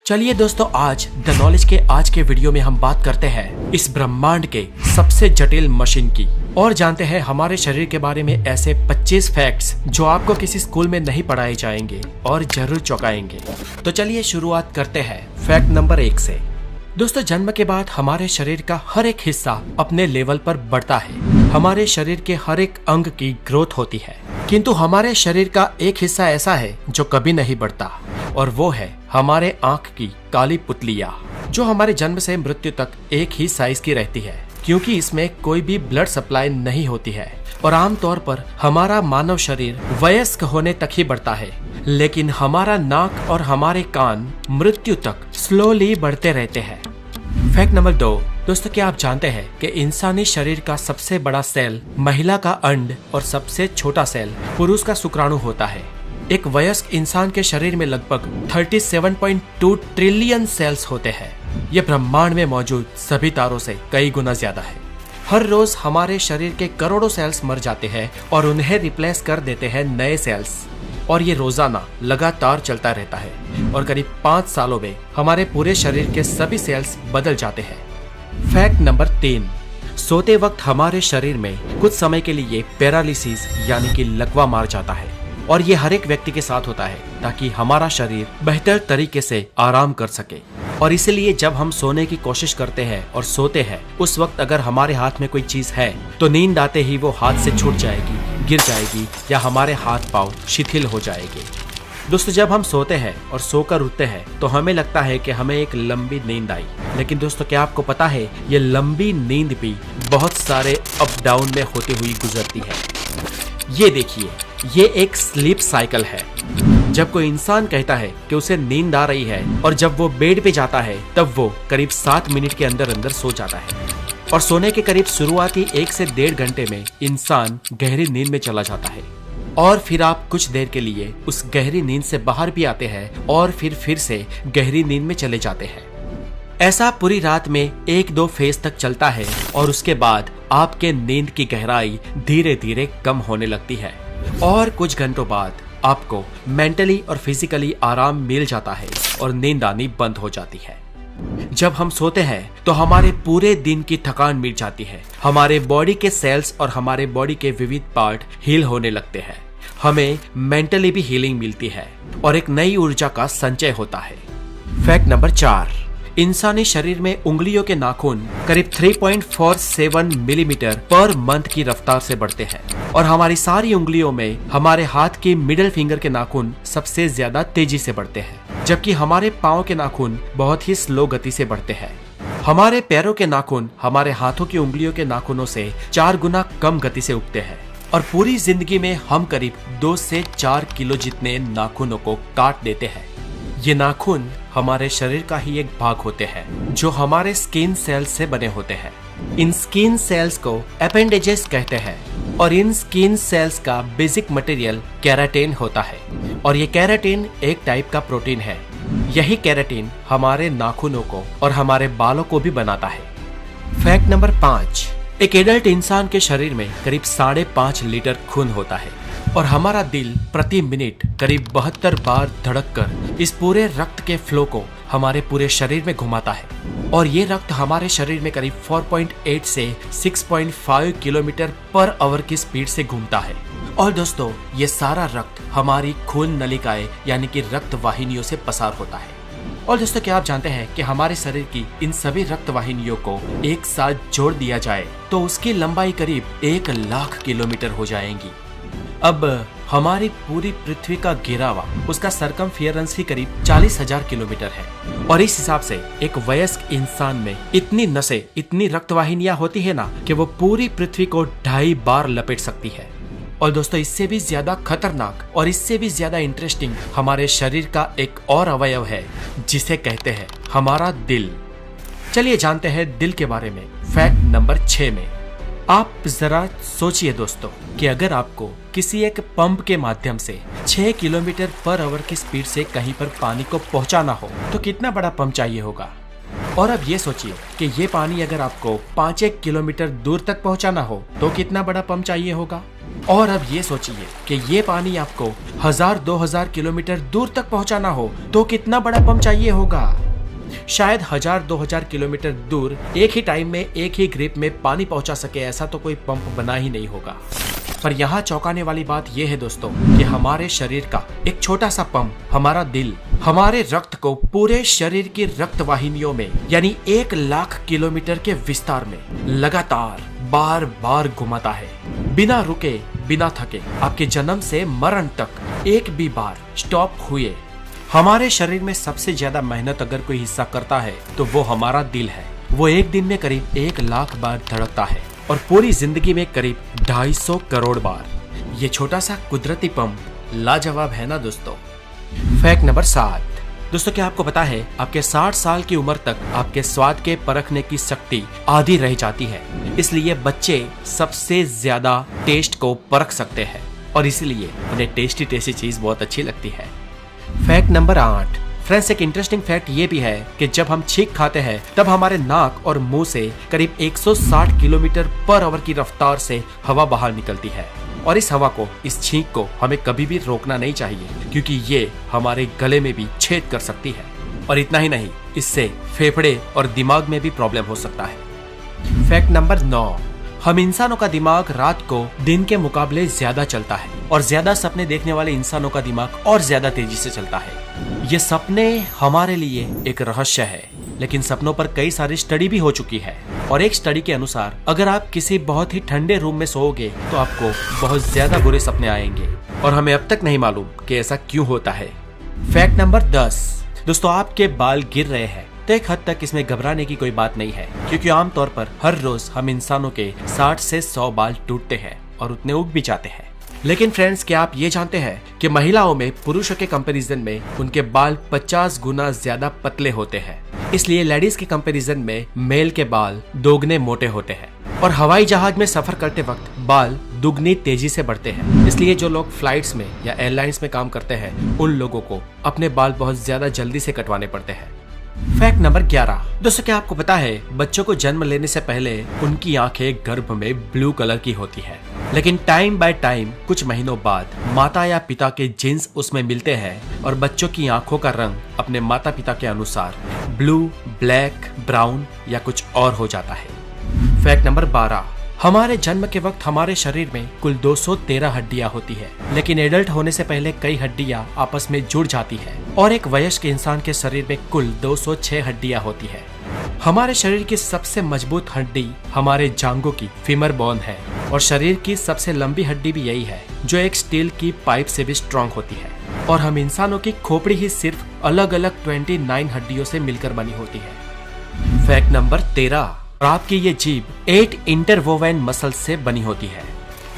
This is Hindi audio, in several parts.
चलिए दोस्तों, आज द नॉलेज के आज के वीडियो में हम बात करते हैं इस ब्रह्मांड के सबसे जटिल मशीन की और जानते हैं हमारे शरीर के बारे में ऐसे 25 फैक्ट्स जो आपको किसी स्कूल में नहीं पढ़ाए जाएंगे और जरूर चौंकाएंगे। तो चलिए शुरुआत करते हैं फैक्ट नंबर 1 से। दोस्तों, जन्म के बाद हमारे शरीर का हर एक हिस्सा अपने लेवल पर बढ़ता है। हमारे शरीर के हर एक अंग की ग्रोथ होती है, किंतु हमारे शरीर का एक हिस्सा ऐसा है जो कभी नहीं बढ़ता और वो है हमारे आंख की काली पुतलियाँ, जो हमारे जन्म से मृत्यु तक एक ही साइज की रहती है, क्योंकि इसमें कोई भी ब्लड सप्लाई नहीं होती है और आमतौर पर हमारा मानव शरीर वयस्क होने तक ही बढ़ता है, लेकिन हमारा नाक और हमारे कान मृत्यु तक स्लोली बढ़ते रहते हैं। Fact number 2। दोस्तों, क्या आप जानते हैं कि इंसानी शरीर का सबसे बड़ा सेल महिला का अंड और सबसे छोटा सेल पुरुष का शुक्राणु होता है। एक वयस्क इंसान के शरीर में लगभग 37.2 ट्रिलियन सेल्स होते हैं। ये ब्रह्मांड में मौजूद सभी तारों से कई गुना ज्यादा है। हर रोज हमारे शरीर के करोड़ों सेल्स मर जाते हैं और उन्हें रिप्लेस कर देते हैं नए सेल्स, और ये रोजाना लगातार चलता रहता है और करीब 5 सालों में हमारे पूरे शरीर के सभी सेल्स बदल जाते हैं। Fact number 3। सोते वक्त हमारे शरीर में कुछ समय के लिए पैरालिसिस यानी कि लकवा मार जाता है, और ये हर एक व्यक्ति के साथ होता है ताकि हमारा शरीर बेहतर तरीके से आराम कर सके। और इसीलिए जब हम सोने की कोशिश करते हैं और सोते हैं, उस वक्त अगर हमारे हाथ में कोई चीज है तो नींद आते ही वो हाथ से छूट जाएगी, गिर जाएगी या हमारे हाथ पांव शिथिल हो जाएंगे। दोस्तों, जब हम सोते हैं और सोकर उठते हैं तो हमें लगता है कि हमें एक लंबी नींद आई, लेकिन दोस्तों क्या आपको पता है ये लंबी नींद भी बहुत सारे अप डाउन में होती हुई गुजरती है। ये देखिए, ये एक स्लीप साइकिल है। जब कोई इंसान कहता है कि उसे नींद आ रही है और जब वो बेड पे जाता है तब वो करीब 7 मिनट के अंदर अंदर सो जाता है, और सोने के करीब शुरुआती 1 से 1.5 घंटे में इंसान गहरी नींद में चला जाता है, और फिर आप कुछ देर के लिए उस गहरी नींद से बाहर भी आते हैं और फिर से गहरी नींद में चले जाते हैं। ऐसा पूरी रात में 1-2 फेज तक चलता है और उसके बाद आपके नींद की गहराई धीरे धीरे कम होने लगती है और कुछ घंटों बाद आपको मेंटली और फिजिकली आराम मिल जाता है और नींद आनी बंद हो जाती है। जब हम सोते हैं तो हमारे पूरे दिन की थकान मिट जाती है, हमारे बॉडी के सेल्स और हमारे बॉडी के विविध पार्ट हील होने लगते हैं, हमें मेंटली भी हीलिंग मिलती है और एक नई ऊर्जा का संचय होता है। Fact number 4। इंसानी शरीर में उंगलियों के नाखून करीब 3.47 मिलीमीटर पर मंथ की रफ्तार से बढ़ते हैं, और हमारी सारी उंगलियों में हमारे हाथ की मिडिल फिंगर के नाखून सबसे ज्यादा तेजी से बढ़ते हैं, जबकि हमारे पाँव के नाखून बहुत ही स्लो गति से बढ़ते हैं। हमारे पैरों के नाखून हमारे हाथों की उंगलियों के नाखूनों से 4 गुना कम गति से उगते हैं, और पूरी जिंदगी में हम करीब 2 से 4 किलो जितने नाखूनों को काट देते हैं। ये नाखून हमारे शरीर का ही एक भाग होते हैं जो हमारे स्किन सेल्स से बने होते हैं। इन स्किन सेल्स को एपेंडेजेस कहते हैं, और इन स्किन सेल्स का बेसिक मटेरियल केराटिन होता है, और ये केराटिन एक टाइप का प्रोटीन है। यही केराटिन हमारे नाखूनों को और हमारे बालों को भी बनाता है। Fact number 5। एक एडल्ट इंसान के शरीर में करीब 5.5 लीटर खून होता है, और हमारा दिल प्रति मिनट करीब 72 बार धड़ककर इस पूरे रक्त के फ्लो को हमारे पूरे शरीर में घुमाता है, और ये रक्त हमारे शरीर में करीब 4.8 से 6.5 किलोमीटर पर आवर की स्पीड से घूमता है। और दोस्तों, ये सारा रक्त हमारी खून नलिकाएं यानी कि रक्त वाहिनियों से पसार होता है। और दोस्तों, क्या आप जानते हैं कि हमारे शरीर की इन सभी रक्त वाहिनियों को एक साथ जोड़ दिया जाए तो उसकी लंबाई करीब 1 लाख किलोमीटर हो जाएगी। अब हमारी पूरी पृथ्वी का घेरावा, उसका सरकमफियरेंस ही करीब 40,000 किलोमीटर है, और इस हिसाब से एक वयस्क इंसान में इतनी नसें, इतनी रक्तवाहिनियां होती है ना कि वो पूरी पृथ्वी को 2.5 बार लपेट सकती है। और दोस्तों, इससे भी ज्यादा खतरनाक और इससे भी ज्यादा इंटरेस्टिंग हमारे शरीर का एक और अवयव है जिसे कहते हैं हमारा दिल। चलिए जानते हैं दिल के बारे में फैक्ट नंबर 6 में। आप जरा सोचिए दोस्तों कि अगर आपको किसी एक पंप के माध्यम से 6 किलोमीटर पर आवर की स्पीड से कहीं पर पानी को पहुंचाना हो तो कितना बड़ा पंप चाहिए होगा। और अब ये सोचिए कि ये पानी अगर आपको 5-1 किलोमीटर दूर तक पहुंचाना हो तो कितना बड़ा पंप चाहिए होगा। और अब ये सोचिए कि ये पानी आपको 1000-2000 किलोमीटर दूर तक पहुंचाना हो तो कितना बड़ा पंप चाहिए होगा। शायद 1000-2000 किलोमीटर दूर एक ही टाइम में एक ही ग्रिप में पानी पहुंचा सके ऐसा तो कोई पंप बना ही नहीं होगा। पर यहाँ चौंकाने वाली बात यह है दोस्तों कि हमारे शरीर का एक छोटा सा पंप, हमारा दिल, हमारे रक्त को पूरे शरीर की रक्त वाहिनियों में यानी 1 लाख किलोमीटर के विस्तार में लगातार बार बार घुमाता है, बिना रुके बिना थके। आपके जन्म से मरण तक एक भी बार स्टॉप हुए। हमारे शरीर में सबसे ज्यादा मेहनत अगर कोई हिस्सा करता है तो वो हमारा दिल है। वो एक दिन में करीब 1 लाख बार धड़कता है और पूरी जिंदगी में करीब 250 करोड़ बार। ये छोटा सा कुदरती पंप लाजवाब है ना दोस्तों। Fact number 7। दोस्तों क्या आपको पता है आपके 60 साल की उम्र तक आपके स्वाद के परखने की शक्ति आधी रह जाती है, इसलिए बच्चे सबसे ज्यादा टेस्ट को परख सकते हैं और इसीलिए उन्हें टेस्टी टेस्टी चीज बहुत अच्छी लगती है। Fact number 8। फ्रेंड्स एक इंटरेस्टिंग फैक्ट ये भी है कि जब हम छींक खाते हैं तब हमारे नाक और मुंह से करीब 160 किलोमीटर पर आवर की रफ्तार से हवा बाहर निकलती है और इस हवा को, इस छींक को हमें कभी भी रोकना नहीं चाहिए क्योंकि ये हमारे गले में भी छेद कर सकती है। और इतना ही नहीं, इससे फेफड़े और दिमाग में भी प्रॉब्लम हो सकता है। Fact number 9। हम इंसानों का दिमाग रात को दिन के मुकाबले ज्यादा चलता है और ज्यादा सपने देखने वाले इंसानों का दिमाग और ज्यादा तेजी से चलता है। ये सपने हमारे लिए एक रहस्य है, लेकिन सपनों पर कई सारी स्टडी भी हो चुकी है और एक स्टडी के अनुसार अगर आप किसी बहुत ही ठंडे रूम में सोओगे तो आपको बहुत ज्यादा बुरे सपने आएंगे और हमें अब तक नहीं मालूम कि ऐसा क्यों होता है। Fact number 10। दोस्तों आपके बाल गिर रहे हैं तो एक हद तक इसमें घबराने की कोई बात नहीं है क्योंकि आमतौर पर हर रोज हम इंसानों के 60 से 100 बाल टूटते हैं और उतने उग भी जाते हैं। लेकिन फ्रेंड्स क्या आप ये जानते हैं कि महिलाओं में पुरुषों के कंपैरिजन में उनके बाल 50 गुना ज्यादा पतले होते हैं, इसलिए लेडीज के कंपैरिजन में मेल के बाल दोगुने मोटे होते हैं और हवाई जहाज में सफर करते वक्त बाल दुगनी तेजी से बढ़ते हैं। इसलिए जो लोग फ्लाइट्स में या एयरलाइंस में काम करते हैं उन लोगों को अपने बाल बहुत ज्यादा जल्दी से कटवाने पड़ते हैं। Fact number 11। दोस्तों क्या आपको पता है बच्चों को जन्म लेने से पहले उनकी आंखें गर्भ में ब्लू कलर की होती है, लेकिन टाइम बाय टाइम कुछ महीनों बाद माता या पिता के जीन्स उसमें मिलते हैं और बच्चों की आंखों का रंग अपने माता पिता के अनुसार ब्लू, ब्लैक, ब्राउन या कुछ और हो जाता है। Fact number 12। हमारे जन्म के वक्त हमारे शरीर में कुल 213 हड्डियां होती है, लेकिन एडल्ट होने से पहले कई हड्डियां आपस में जुड़ जाती है और एक वयस्क इंसान के शरीर में कुल 206 हड्डियां होती है। हमारे शरीर की सबसे मजबूत हड्डी हमारे जांघों की फीमर बोन है और शरीर की सबसे लंबी हड्डी भी यही है जो एक स्टील की पाइप से भी स्ट्रॉन्ग होती है। और हम इंसानों की खोपड़ी ही सिर्फ अलग अलग 29 हड्डियों से मिलकर बनी होती है। Fact number 13। आपकी ये जीभ 8 इंटरवोवेन मसल से बनी होती है।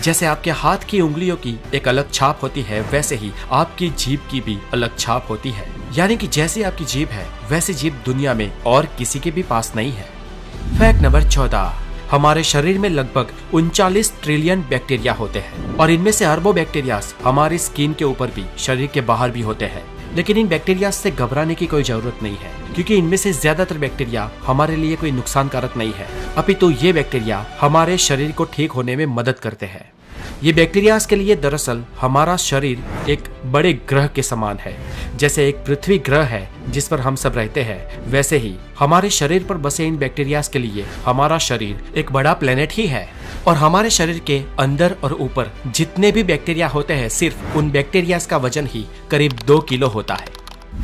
जैसे आपके हाथ की उंगलियों की एक अलग छाप होती है वैसे ही आपकी जीभ की भी अलग छाप होती है, यानी कि जैसी आपकी जीभ है वैसी जीभ दुनिया में और किसी के भी पास नहीं है। Fact number 14। हमारे शरीर में लगभग 39 ट्रिलियन बैक्टीरिया होते हैं और इनमें से अरबों बैक्टीरिया हमारी स्किन के ऊपर भी, शरीर के बाहर भी होते हैं। लेकिन इन बैक्टीरिया से घबराने की कोई जरूरत नहीं है क्योंकि इनमें से ज्यादातर बैक्टीरिया हमारे लिए कोई नुकसानकारक नहीं है, अपितु ये बैक्टीरिया हमारे शरीर को ठीक होने में मदद करते हैं। ये बैक्टीरिया के लिए दरअसल हमारा शरीर एक बड़े ग्रह के समान है। जैसे एक पृथ्वी ग्रह है जिस पर हम सब रहते हैं, वैसे ही हमारे शरीर पर बसे इन बैक्टीरिया के लिए हमारा शरीर एक बड़ा प्लेनेट ही है। और हमारे शरीर के अंदर और ऊपर जितने भी बैक्टीरिया होते हैं, सिर्फ उन बैक्टीरिया का वजन ही करीब 2 किलो होता है।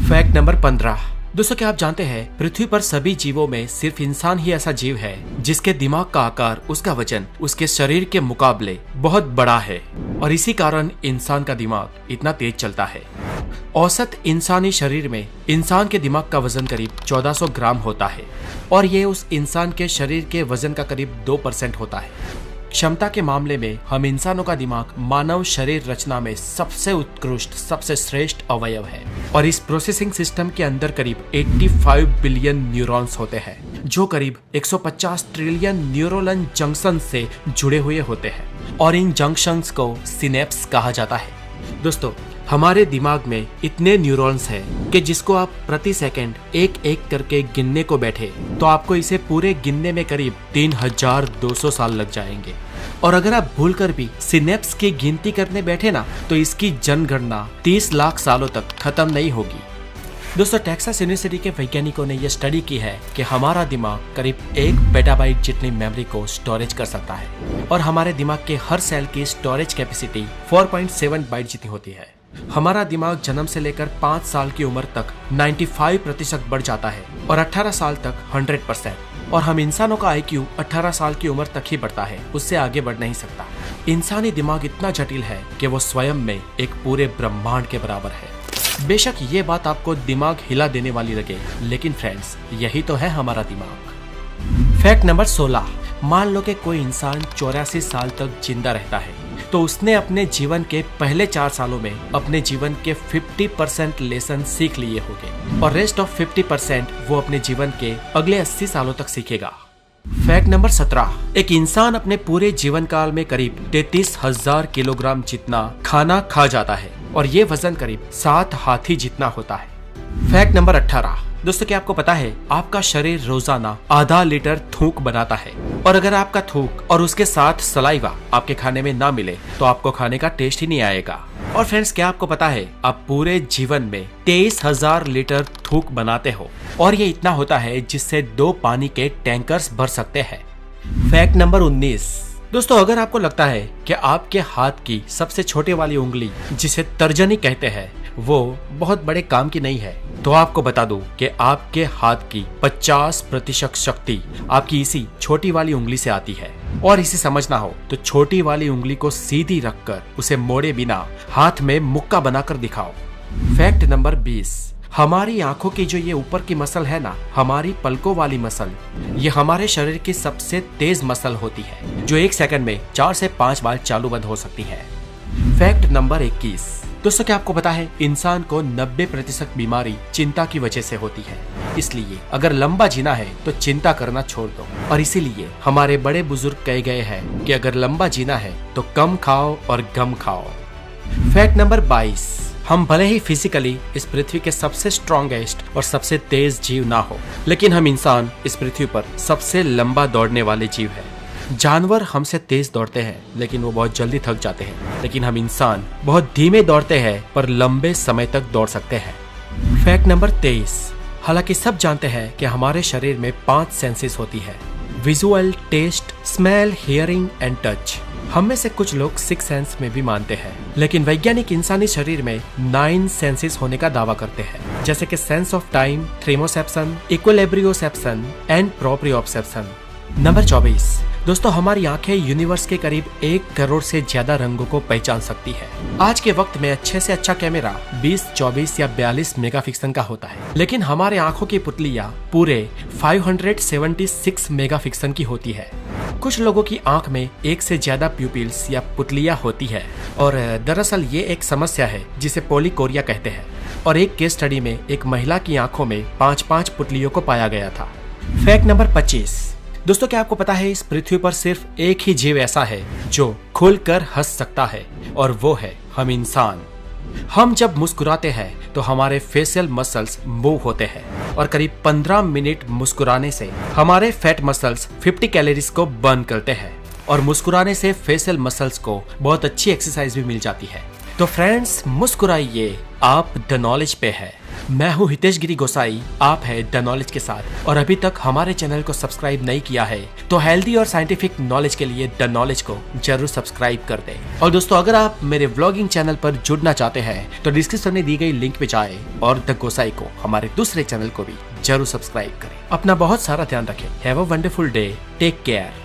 Fact number 15। दोस्तों क्या आप जानते हैं पृथ्वी पर सभी जीवों में सिर्फ इंसान ही ऐसा जीव है जिसके दिमाग का आकार, उसका वजन उसके शरीर के मुकाबले बहुत बड़ा है और इसी कारण इंसान का दिमाग इतना तेज चलता है। औसत इंसानी शरीर में इंसान के दिमाग का वजन करीब 1400 ग्राम होता है और ये उस इंसान के शरीर के वजन का करीब 2% होता है। क्षमता के मामले में हम इंसानों का दिमाग मानव शरीर रचना में सबसे उत्कृष्ट, सबसे श्रेष्ठ अवयव है और इस प्रोसेसिंग सिस्टम के अंदर करीब 85 बिलियन न्यूरॉन्स होते हैं जो करीब 150 ट्रिलियन न्यूरोनल जंक्शन से जुड़े हुए होते हैं और इन जंक्शंस को सिनेप्स कहा जाता है। दोस्तों हमारे दिमाग में इतने न्यूरॉन्स हैं कि जिसको आप प्रति सेकंड एक एक करके गिनने को बैठे तो आपको इसे पूरे गिनने में करीब 3200 साल लग जाएंगे। और अगर आप भूलकर भी सिनेप्स की गिनती करने बैठे ना तो इसकी जनगणना 30 लाख सालों तक खत्म नहीं होगी। दोस्तों, टेक्सास यूनिवर्सिटी के वैज्ञानिकों ने यह स्टडी की है कि हमारा दिमाग करीब 1 पेटाबाइट जितनी मेमोरी को स्टोरेज कर सकता है और हमारे दिमाग के हर सेल की स्टोरेज कैपेसिटी 4.7 बाइट जितनी होती है। हमारा दिमाग जन्म से लेकर 5 साल की उम्र तक 95% बढ़ जाता है और 18 साल तक 100%। और हम इंसानों का IQ 18 साल की उम्र तक ही बढ़ता है, उससे आगे बढ़ नहीं सकता। इंसानी दिमाग इतना जटिल है कि वो स्वयं में एक पूरे ब्रह्मांड के बराबर है। बेशक ये बात आपको दिमाग हिला देने वाली लगे, लेकिन फ्रेंड्स यही तो है हमारा दिमाग। Fact number 16। मान लो कि कोई इंसान 84 साल तक जिंदा रहता है तो उसने अपने जीवन के पहले 4 सालों में अपने जीवन के 50% लेसन सीख लिए होंगे और रेस्ट ऑफ 50% वो अपने जीवन के अगले 80 सालों तक सीखेगा। Fact number 17। एक इंसान अपने पूरे जीवन काल में करीब 33,000 किलोग्राम जितना खाना खा जाता है और ये वजन करीब 7 हाथी जितना होता है। Fact number 18। दोस्तों, क्या आपको पता है आपका शरीर रोजाना आधा लीटर थूक बनाता है और अगर आपका थूक और उसके साथ सलाइवा आपके खाने में ना मिले तो आपको खाने का टेस्ट ही नहीं आएगा। और फ्रेंड्स, क्या आपको पता है आप पूरे जीवन में 23,000 लीटर थूक बनाते हो और ये इतना होता है जिससे 2 पानी के टैंकर्स भर सकते हैं। Fact number 19। दोस्तों, अगर आपको लगता है कि आपके हाथ की सबसे छोटे वाली उंगली जिसे तर्जनी कहते हैं वो बहुत बड़े काम की नहीं है तो आपको बता दूं कि आपके हाथ की 50% शक्ति आपकी इसी छोटी वाली उंगली से आती है। और इसे समझना हो तो छोटी वाली उंगली को सीधी रखकर उसे मोड़े बिना हाथ में मुक्का बनाकर दिखाओ। Fact number 20। हमारी आंखों की जो ये ऊपर की मसल है ना, हमारी पलकों वाली मसल, ये हमारे शरीर की सबसे तेज मसल होती है जो 1 सेकंड में 4 से 5 बार चालू बंद हो सकती है। Fact number 21। दोस्तों, क्या आपको पता है इंसान को 90% बीमारी चिंता की वजह से होती है, इसलिए अगर लंबा जीना है तो चिंता करना छोड़ दो। और इसीलिए हमारे बड़े बुजुर्ग कह गए हैं कि अगर लंबा जीना है तो कम खाओ और गम खाओ। Fact number 22। हम भले ही फिजिकली इस पृथ्वी के सबसे स्ट्रॉन्गेस्ट और सबसे तेज जीव ना हो, लेकिन हम इंसान इस पृथ्वी पर सबसे लंबा दौड़ने वाले जीव है। जानवर हमसे तेज दौड़ते हैं लेकिन वो बहुत जल्दी थक जाते हैं, लेकिन हम इंसान बहुत धीमे दौड़ते हैं पर लंबे समय तक दौड़ सकते हैं। Fact number 23। हालांकि सब जानते हैं कि हमारे शरीर में 5 सेंसेस होती है, visual, taste, smell, hearing and touch. हम में से कुछ लोग 6 सेंस में भी मानते हैं, लेकिन वैज्ञानिक इंसानी शरीर में 9 सेंसेस होने का दावा करते हैं, जैसे कि sense of time, thermoception, equilibrioception and proprioception. Number 24। दोस्तों, हमारी आंखें यूनिवर्स के करीब 1 करोड़ से ज्यादा रंगों को पहचान सकती है। आज के वक्त में अच्छे से अच्छा कैमरा 20, 24 या 42 मेगापिक्सल का होता है, लेकिन हमारे आंखों की पुतलियां पूरे 576 मेगापिक्सल की होती है। कुछ लोगों की आंख में 1 से ज्यादा प्यूपिल्स या पुतलियां होती है और दरअसल ये एक समस्या है जिसे पॉलीकोरिया कहते हैं। और एक केस स्टडी में एक महिला की आंखों में 5-5 पुतलियों को पाया गया था। Fact number 25। दोस्तों, क्या आपको पता है इस पृथ्वी पर सिर्फ एक ही जीव ऐसा है जो खुलकर हंस सकता है और वो है हम इंसान। हम जब मुस्कुराते हैं तो हमारे फेशियल मसल्स मूव होते हैं और करीब 15 मिनट मुस्कुराने से हमारे फैट मसल्स 50 कैलोरीज को बर्न करते हैं और मुस्कुराने से फेशियल मसल्स को बहुत अच्छी एक्सरसाइज भी मिल जाती है। तो फ्रेंड्स, मुस्कुराइए, आप द नॉलेज पे है। मैं हूँ हितेश गिरी गोसाई, आप है द नॉलेज के साथ। और अभी तक हमारे चैनल को सब्सक्राइब नहीं किया है तो हेल्दी और साइंटिफिक नॉलेज के लिए द नॉलेज को जरूर सब्सक्राइब कर दें। और दोस्तों, अगर आप मेरे व्लॉगिंग चैनल पर जुड़ना चाहते हैं तो डिस्क्रिप्शन में दी गई लिंक पे जाएं और द गोसाई को, हमारे दूसरे चैनल को भी जरूर सब्सक्राइब करें। अपना बहुत सारा ध्यान रखें। Have a wonderful day, take care.